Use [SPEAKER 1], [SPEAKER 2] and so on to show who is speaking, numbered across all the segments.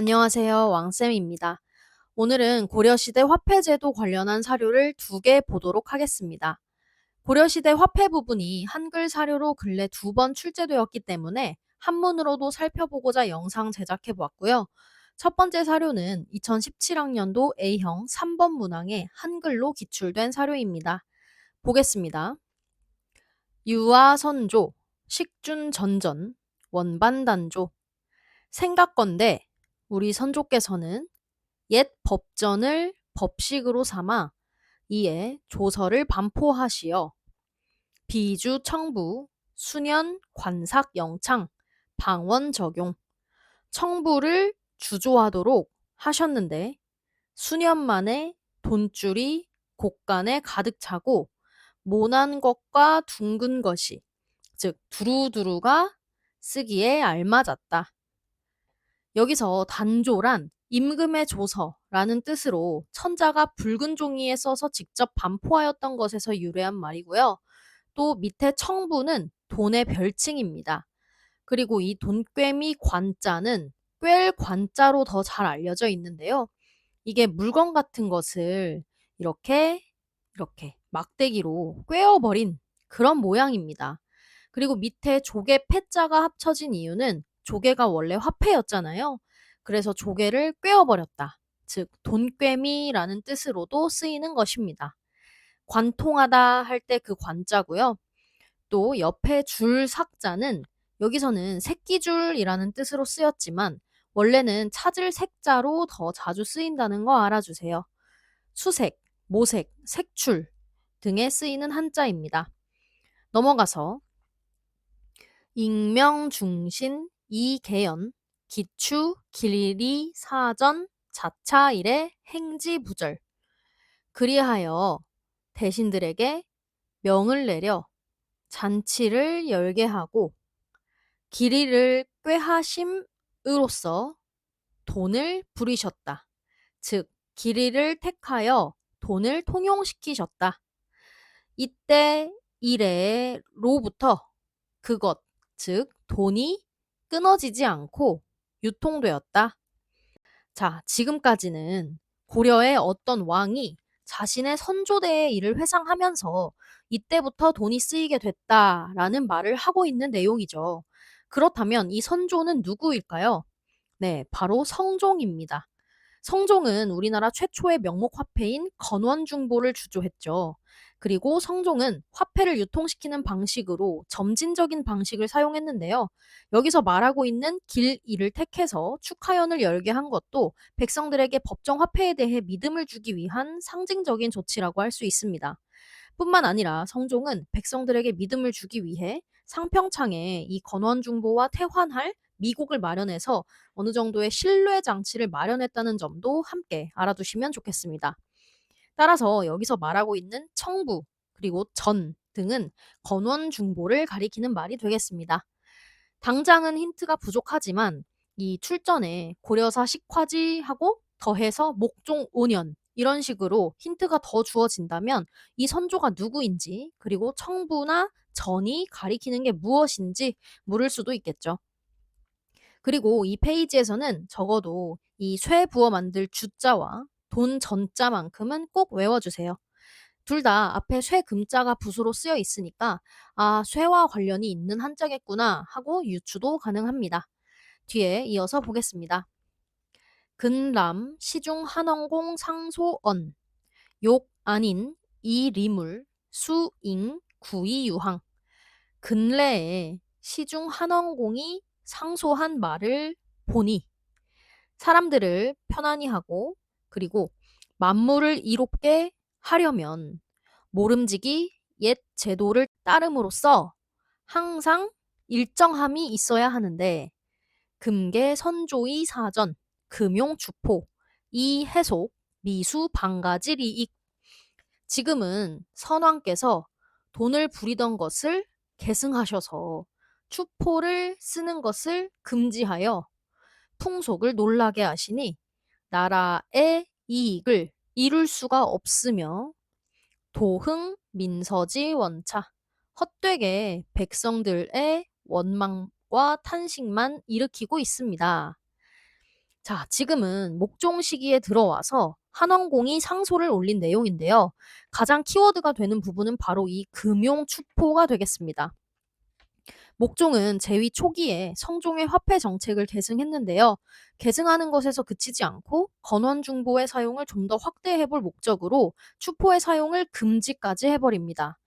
[SPEAKER 1] 안녕하세요. 왕쌤입니다. 오늘은 고려시대 화폐제도 관련한 사료를 2개 보도록 하겠습니다. 고려시대 화폐 부분이 한글 사료로 근래 2번 출제되었기 때문에 한문으로도 살펴보고자 영상 제작해 보았고요. 첫 번째 사료는 2017학년도 A형 3번 문항에 한글로 기출된 사료입니다. 보겠습니다. 유아선조, 식준전전, 원반단조. 생각건대 우리 선조께서는 옛 법전을 법식으로 삼아 이에 조서를 반포하시어 비주 청부, 수년 관삭 영창, 방원 적용, 청부를 주조하도록 하셨는데 수년 만에 돈줄이 곳간에 가득 차고 모난 것과 둥근 것이 즉 두루두루가 쓰기에 알맞았다. 여기서 단조란 임금의 조서라는 뜻으로 천자가 붉은 종이에 써서 직접 반포하였던 것에서 유래한 말이고요. 또 밑에 청부는 돈의 별칭입니다. 그리고 이 돈꿰미 관자는 꿰을 관자로 더 잘 알려져 있는데요. 이게 물건 같은 것을 이렇게 막대기로 꿰어버린 그런 모양입니다. 그리고 밑에 조개 패자가 합쳐진 이유는 조개가 원래 화폐였잖아요. 그래서 조개를 꿰어버렸다. 즉 돈꿰미라는 뜻으로도 쓰이는 것입니다. 관통하다 할 때 그 관자고요. 또 옆에 줄 삭자는 여기서는 새끼줄이라는 뜻으로 쓰였지만 원래는 찾을 색자로 더 자주 쓰인다는 거 알아주세요. 수색, 모색, 색출 등에 쓰이는 한자입니다. 넘어가서 익명중신, 이계연, 기추, 길리, 사전, 자차일의 행지부절. 그리하여 대신들에게 명을 내려 잔치를 열게 하고 길이를 꾀하심으로써 돈을 부리셨다. 즉 길이를 택하여 돈을 통용시키셨다. 이때 이래로부터 그것, 즉 돈이 끊어지지 않고 유통되었다. 자, 지금까지는 고려의 어떤 왕이 자신의 선조대의 일을 회상하면서 이때부터 돈이 쓰이게 됐다라는 말을 하고 있는 내용이죠. 그렇다면 이 선조는 누구일까요? 네, 바로 성종입니다. 성종은 우리나라 최초의 명목 화폐인 건원중보를 주조했죠. 그리고 성종은 화폐를 유통시키는 방식으로 점진적인 방식을 사용했는데요. 여기서 말하고 있는 길이를 택해서 축하연을 열게 한 것도 백성들에게 법정 화폐에 대해 믿음을 주기 위한 상징적인 조치라고 할 수 있습니다. 뿐만 아니라 성종은 백성들에게 믿음을 주기 위해 상평창에 이 건원중보와 태환할 미곡을 마련해서 어느 정도의 신뢰 장치를 마련했다는 점도 함께 알아두시면 좋겠습니다. 따라서 여기서 말하고 있는 청부 그리고 전 등은 건원중보를 가리키는 말이 되겠습니다. 당장은 힌트가 부족하지만 이 출전에 고려사 식화지하고 더해서 목종 5년 이런 식으로 힌트가 더 주어진다면 이 선조가 누구인지 그리고 청부나 전이 가리키는 게 무엇인지 물을 수도 있겠죠. 그리고 이 페이지에서는 적어도 이 쇠 부어 만들 주자와 돈 전자만큼은 꼭 외워주세요. 둘 다 앞에 쇠 금자가 붓으로 쓰여 있으니까 아, 쇠와 관련이 있는 한자겠구나 하고 유추도 가능합니다. 뒤에 이어서 보겠습니다. 근람, 시중 한원공 상소언, 욕 아닌 이리물, 수잉, 구이유항. 근래에 시중 한원공이 상소한 말을 보니 사람들을 편안히 하고 그리고 만물을 이롭게 하려면 모름지기 옛 제도를 따름으로써 항상 일정함이 있어야 하는데 금계 선조의 사전, 금용 주포, 이 해속, 미수 방가지 리익. 지금은 선왕께서 돈을 부리던 것을 계승하셔서 추포를 쓰는 것을 금지하여 풍속을 놀라게 하시니 나라의 이익을 이룰 수가 없으며 도흥 민서지 원차 헛되게 백성들의 원망과 탄식만 일으키고 있습니다. 자, 지금은 목종 시기에 들어와서 한원공이 상소를 올린 내용인데요. 가장 키워드가 되는 부분은 바로 이 금용 추포가 되겠습니다. 목종은 제위 초기에 성종의 화폐 정책을 계승했는데요. 계승하는 것에서 그치지 않고 건원중보의 사용을 좀 더 확대해볼 목적으로 추포의 사용을 금지까지 해버립니다.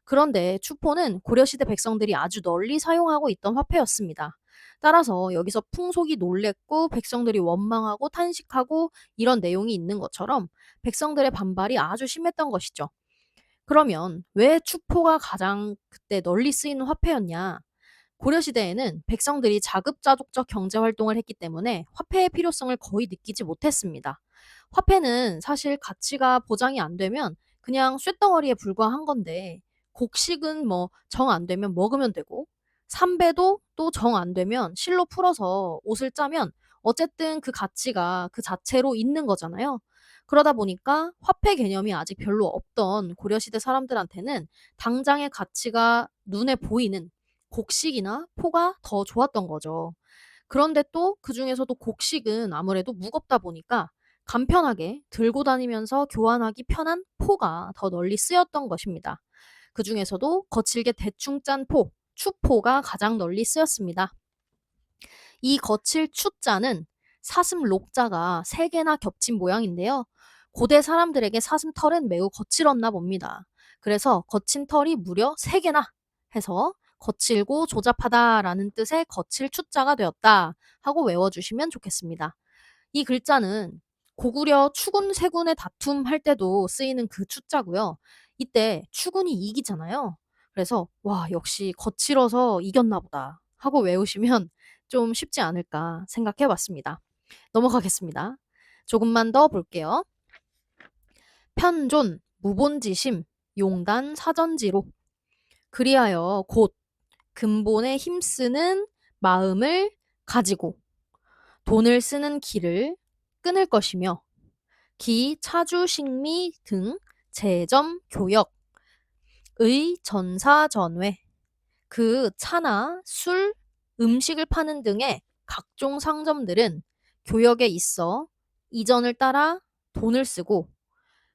[SPEAKER 1] 그런데 추포는 고려시대 백성들이 아주 널리 사용하고 있던 화폐였습니다. 따라서 여기서 풍속이 놀랬고 백성들이 원망하고 탄식하고 이런 내용이 있는 것처럼 백성들의 반발이 아주 심했던 것이죠. 그러면 왜 추포가 가장 그때 널리 쓰이는 화폐였냐? 고려시대에는 백성들이 자급자족적 경제활동을 했기 때문에 화폐의 필요성을 거의 느끼지 못했습니다. 화폐는 사실 가치가 보장이 안 되면 그냥 쇳덩어리에 불과한 건데, 곡식은 뭐 정 안 되면 먹으면 되고, 삼배도 또 정 안 되면 실로 풀어서 옷을 짜면 어쨌든 그 가치가 그 자체로 있는 거잖아요. 그러다 보니까 화폐 개념이 아직 별로 없던 고려시대 사람들한테는 당장의 가치가 눈에 보이는 곡식이나 포가 더 좋았던 거죠. 그런데 또 그중에서도 곡식은 아무래도 무겁다 보니까 간편하게 들고 다니면서 교환하기 편한 포가 더 널리 쓰였던 것입니다. 그중에서도 거칠게 대충 짠 포, 추포가 가장 널리 쓰였습니다. 이 거칠 추자는 사슴 록자가 3개나 겹친 모양인데요. 고대 사람들에게 사슴 털은 매우 거칠었나 봅니다. 그래서 거친 털이 무려 3개나 해서 거칠고 조잡하다라는 뜻의 거칠 추자가 되었다 하고 외워주시면 좋겠습니다. 이 글자는 고구려 추군 세군의 다툼할 때도 쓰이는 그 추자고요. 이때 추군이 이기잖아요. 그래서 와, 역시 거칠어서 이겼나 보다 하고 외우시면 좀 쉽지 않을까 생각해 봤습니다. 넘어가겠습니다. 조금만 더 볼게요. 편존, 무본지심, 용단, 사전지로. 그리하여 곧 근본에 힘쓰는 마음을 가지고 돈을 쓰는 길을 끊을 것이며 기, 차주, 식미 등 제점, 교역의 전사전외, 그 차나 술, 음식을 파는 등의 각종 상점들은 교역에 있어 이전을 따라 돈을 쓰고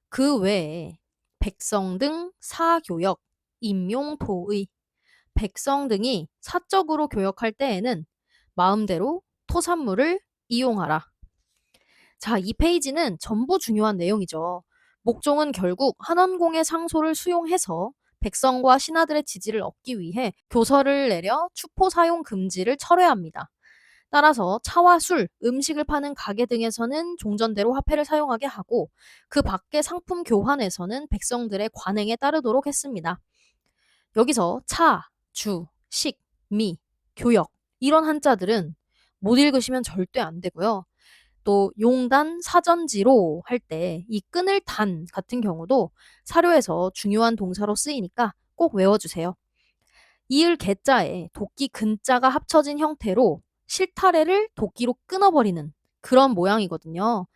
[SPEAKER 1] 그 외에 백성 등 사교역, 임용토의, 백성 등이 사적으로 교역할 때에는 마음대로 토산물을 이용하라. 자, 이 페이지는 전부 중요한 내용이죠. 목종은 결국 한원공의 상소를 수용해서 백성과 신하들의 지지를 얻기 위해 교서를 내려 추포 사용 금지를 철회합니다. 따라서 차와 술, 음식을 파는 가게 등에서는 종전대로 화폐를 사용하게 하고 그 밖의 상품 교환에서는 백성들의 관행에 따르도록 했습니다. 여기서 차, 주, 식, 미, 교역 이런 한자들은 못 읽으시면 절대 안 되고요. 또 용단, 사전지로 할 때 이 끊을 단 같은 경우도 사료에서 중요한 동사로 쓰이니까 꼭 외워주세요. 이을 개자에 도끼 근자가 합쳐진 형태로 실타래를 도끼로 끊어버리는 그런 모양이거든요.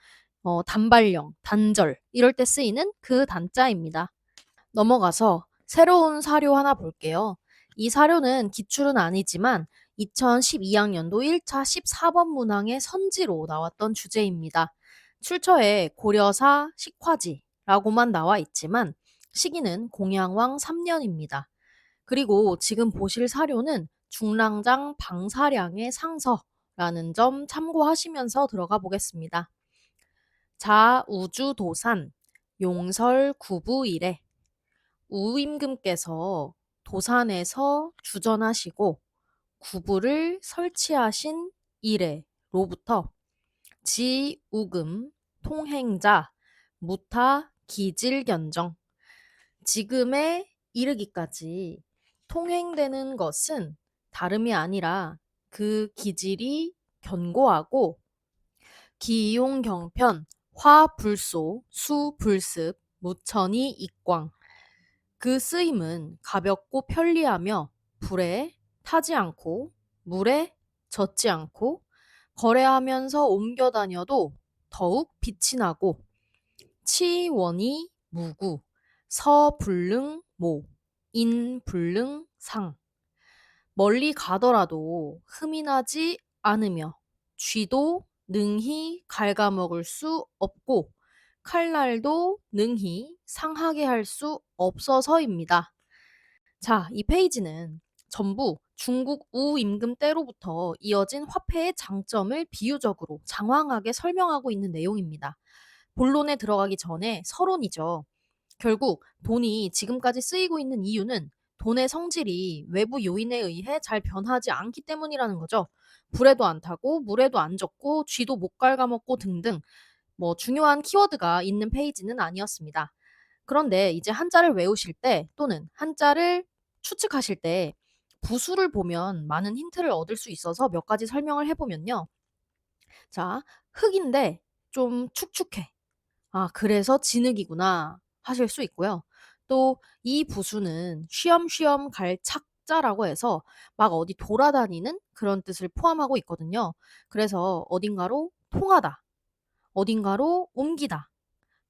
[SPEAKER 1] 단발령, 단절 이럴 때 쓰이는 그 단자입니다. 넘어가서 새로운 사료 하나 볼게요. 이 사료는 기출은 아니지만 2012학년도 1차 14번 문항의 선지로 나왔던 주제입니다. 출처에 고려사 식화지라고만 나와 있지만 시기는 공양왕 3년입니다. 그리고 지금 보실 사료는 중랑장 방사량의 상서라는 점 참고하시면서 들어가 보겠습니다. 자우주도산 용설 구부일에 우임금께서 도산에서 주전하시고 구부를 설치하신 이래로부터 지우금 통행자 무타 기질견정 지금에 이르기까지 통행되는 것은 다름이 아니라 그 기질이 견고하고 기용경편 화불소 수불습 무천이 익광 그 쓰임은 가볍고 편리하며 불에 타지 않고 물에 젖지 않고 거래하면서 옮겨 다녀도 더욱 빛이 나고 치원이 무구 서불능 모 인불능 상 멀리 가더라도 흠이 나지 않으며 쥐도 능히 갉아먹을 수 없고 칼날도 능히 상하게 할 수 없어서입니다. 자, 이 페이지는 전부 중국 우임금 때로부터 이어진 화폐의 장점을 비유적으로 장황하게 설명하고 있는 내용입니다. 본론에 들어가기 전에 서론이죠. 결국 돈이 지금까지 쓰이고 있는 이유는 돈의 성질이 외부 요인에 의해 잘 변하지 않기 때문이라는 거죠. 불에도 안 타고 물에도 안 젖고 쥐도 못 갉아먹고 등등 중요한 키워드가 있는 페이지는 아니었습니다. 그런데 이제 한자를 외우실 때 또는 한자를 추측하실 때 부수를 보면 많은 힌트를 얻을 수 있어서 몇 가지 설명을 해보면요. 자, 흙인데 좀 축축해. 아, 그래서 진흙이구나 하실 수 있고요. 또 이 부수는 쉬엄쉬엄 갈 착자라고 해서 막 어디 돌아다니는 그런 뜻을 포함하고 있거든요. 그래서 어딘가로 통하다, 어딘가로 옮기다,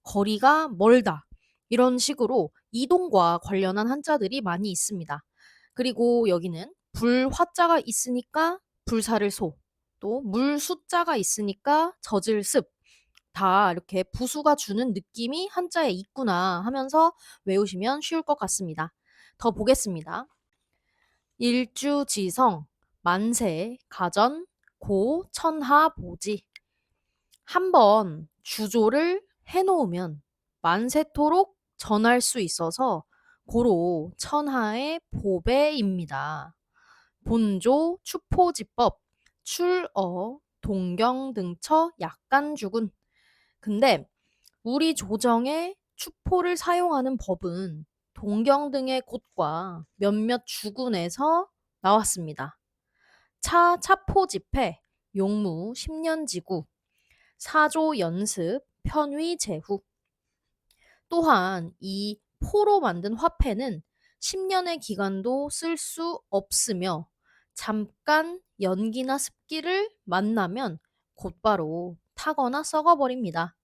[SPEAKER 1] 거리가 멀다 이런 식으로 이동과 관련한 한자들이 많이 있습니다. 그리고 여기는 불 화자가 있으니까 불사를 소, 또 물 숫자가 있으니까 젖을 습, 다 이렇게 부수가 주는 느낌이 한자에 있구나 하면서 외우시면 쉬울 것 같습니다. 더 보겠습니다. 일주지성, 만세, 가전, 고, 천하, 보지. 한번 주조를 해놓으면 만세토록 전할 수 있어서 고로 천하의 보배입니다. 본조, 추포지법, 출어, 동경등처, 약간주군. 근데 우리 조정에 추포를 사용하는 법은 동경 등의 곳과 몇몇 주군에서 나왔습니다. 차포집회, 용무 10년지구, 사조 연습, 편위 제후. 또한 이 포로 만든 화폐는 10년의 기간도 쓸 수 없으며 잠깐 연기나 습기를 만나면 곧바로 타거나 썩어버립니다.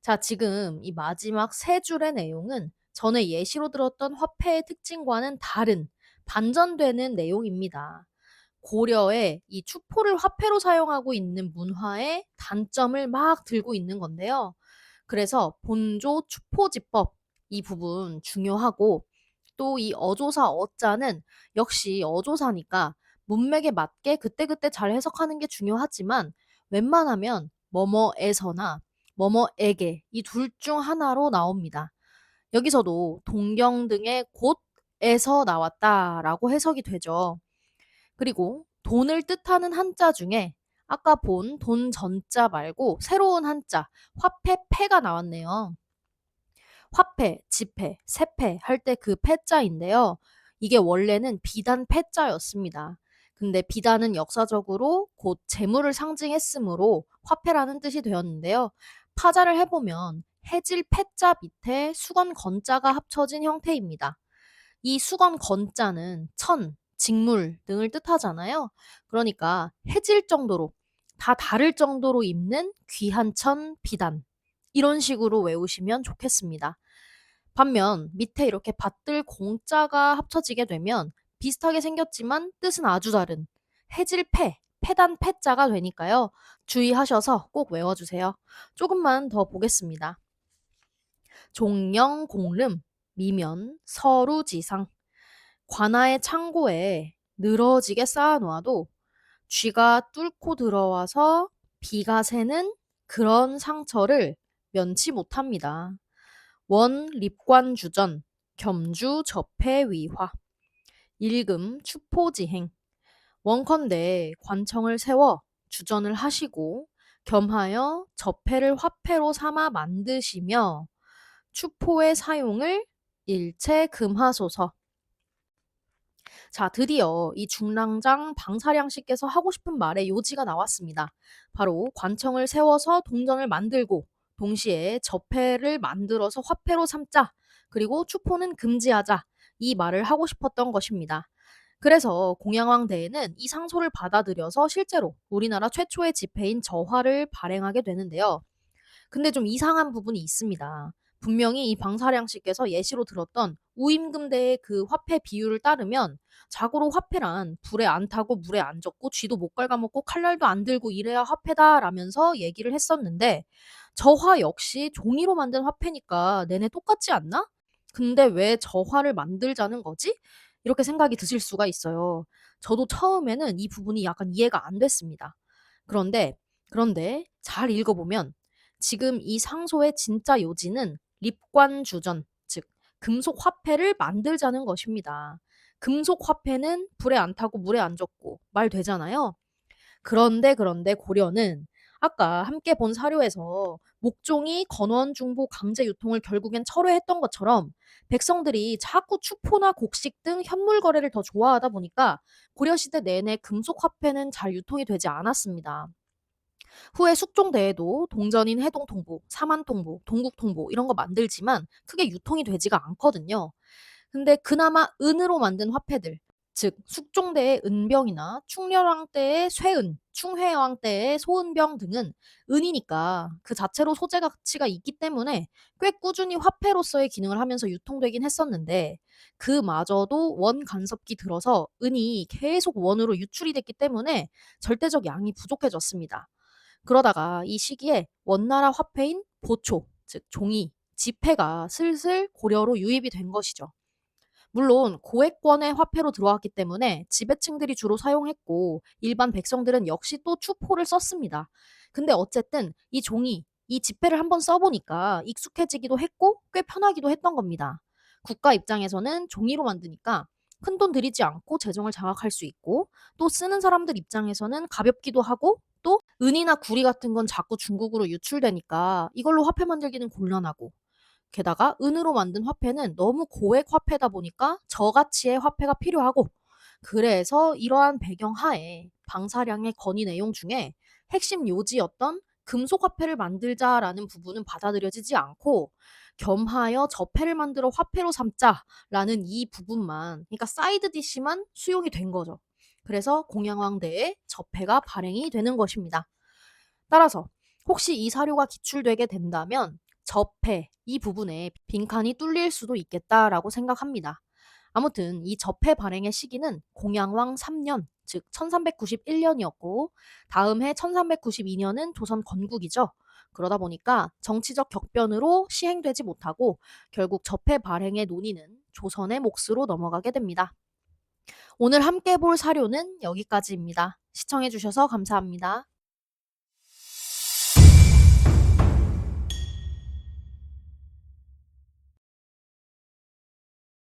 [SPEAKER 1] 자, 지금 이 마지막 세 줄의 내용은 전에 예시로 들었던 화폐의 특징과는 다른 반전되는 내용입니다. 고려의 이 추포를 화폐로 사용하고 있는 문화의 단점을 막 들고 있는 건데요. 그래서 본조 추포지법 이 부분 중요하고 또 이 어조사 어자는 역시 어조사니까 문맥에 맞게 그때그때 잘 해석하는 게 중요하지만 웬만하면 뭐뭐에서나 뭐뭐에게 이 둘 중 하나로 나옵니다. 여기서도 동경 등의 곳에서 나왔다라고 해석이 되죠. 그리고 돈을 뜻하는 한자 중에 아까 본 돈 전자 말고 새로운 한자 화폐 패가 나왔네요. 화폐, 지폐, 세폐 할 때 그 패자인데요. 이게 원래는 비단 패자였습니다. 근데 비단은 역사적으로 곧 재물을 상징했으므로 화폐라는 뜻이 되었는데요. 파자를 해보면 해질 패자 밑에 수건 건자가 합쳐진 형태입니다. 이 수건 건자는 천, 직물 등을 뜻하잖아요. 그러니까 해질 정도로 다 다를 정도로 입는 귀한 천 비단 이런 식으로 외우시면 좋겠습니다. 반면 밑에 이렇게 밭들 공자가 합쳐지게 되면 비슷하게 생겼지만 뜻은 아주 다른 해질패, 패단 패자가 되니까요. 주의하셔서 꼭 외워주세요. 조금만 더 보겠습니다. 종령 공름, 미면, 서루지상. 관아의 창고에 늘어지게 쌓아놓아도 쥐가 뚫고 들어와서 비가 새는 그런 상처를 면치 못합니다. 원 립관주전, 겸주 접해위화, 일금 추포지행. 원컨대 관청을 세워 주전을 하시고 겸하여 접해를 화폐로 삼아 만드시며 추포의 사용을 일체 금하소서. 자, 드디어 이 중랑장 방사량 씨께서 하고 싶은 말의 요지가 나왔습니다. 바로 관청을 세워서 동전을 만들고 동시에 접해를 만들어서 화폐로 삼자. 그리고 추포는 금지하자. 이 말을 하고 싶었던 것입니다. 그래서 공양왕대에는 이 상소를 받아들여서 실제로 우리나라 최초의 지폐인 저화를 발행하게 되는데요. 근데 좀 이상한 부분이 있습니다. 분명히 이 방사량 씨께서 예시로 들었던 우임금대의 그 화폐 비율을 따르면 자고로 화폐란 불에 안 타고 물에 안 젖고 쥐도 못 갉아먹고 칼날도 안 들고 이래야 화폐다라면서 얘기를 했었는데 저 화 역시 종이로 만든 화폐니까 내내 똑같지 않나? 근데 왜 저 화를 만들자는 거지? 이렇게 생각이 드실 수가 있어요. 저도 처음에는 이 부분이 약간 이해가 안 됐습니다. 그런데, 그런데 잘 읽어보면 지금 이 상소의 진짜 요지는 립관주전, 즉 금속 화폐를 만들자는 것입니다. 금속 화폐는 불에 안 타고 물에 안 젖고 말 되잖아요. 그런데 고려는 아까 함께 본 사료에서 목종이 건원중보 강제 유통을 결국엔 철회했던 것처럼 백성들이 자꾸 추포나 곡식 등 현물 거래를 더 좋아하다 보니까 고려시대 내내 금속 화폐는 잘 유통이 되지 않았습니다. 후에 숙종대에도 동전인 해동통보, 사만통보, 동국통보 이런 거 만들지만 크게 유통이 되지가 않거든요. 근데 그나마 은으로 만든 화폐들, 즉 숙종대의 은병이나 충렬왕 때의 쇠은, 충회왕 때의 소은병 등은 은이니까 그 자체로 소재 가치가 있기 때문에 꽤 꾸준히 화폐로서의 기능을 하면서 유통되긴 했었는데 그마저도 원 간섭기 들어서 은이 계속 원으로 유출이 됐기 때문에 절대적 양이 부족해졌습니다. 그러다가 이 시기에 원나라 화폐인 보초, 즉 종이, 지폐가 슬슬 고려로 유입이 된 것이죠. 물론 고액권의 화폐로 들어왔기 때문에 지배층들이 주로 사용했고 일반 백성들은 역시 또 추포를 썼습니다. 근데 어쨌든 이 종이, 이 지폐를 한번 써보니까 익숙해지기도 했고 꽤 편하기도 했던 겁니다. 국가 입장에서는 종이로 만드니까 큰돈 들이지 않고 재정을 장악할 수 있고 또 쓰는 사람들 입장에서는 가볍기도 하고 또 은이나 구리 같은 건 자꾸 중국으로 유출되니까 이걸로 화폐 만들기는 곤란하고 게다가 은으로 만든 화폐는 너무 고액 화폐다 보니까 저가치의 화폐가 필요하고 그래서 이러한 배경 하에 방사량의 건의 내용 중에 핵심 요지였던 금속 화폐를 만들자라는 부분은 받아들여지지 않고 겸하여 저폐를 만들어 화폐로 삼자라는 이 부분만 그러니까 사이드 디시만 수용이 된 거죠. 그래서 공양왕대에 저폐가 발행이 되는 것입니다. 따라서 혹시 이 사료가 기출되게 된다면 접해 이 부분에 빈칸이 뚫릴 수도 있겠다라고 생각합니다. 아무튼 이 접해 발행의 시기는 공양왕 3년, 즉 1391년이었고 다음 해 1392년은 조선 건국이죠. 그러다 보니까 정치적 격변으로 시행되지 못하고 결국 접해 발행의 논의는 조선의 몫으로 넘어가게 됩니다. 오늘 함께 볼 사료는 여기까지입니다. 시청해주셔서 감사합니다.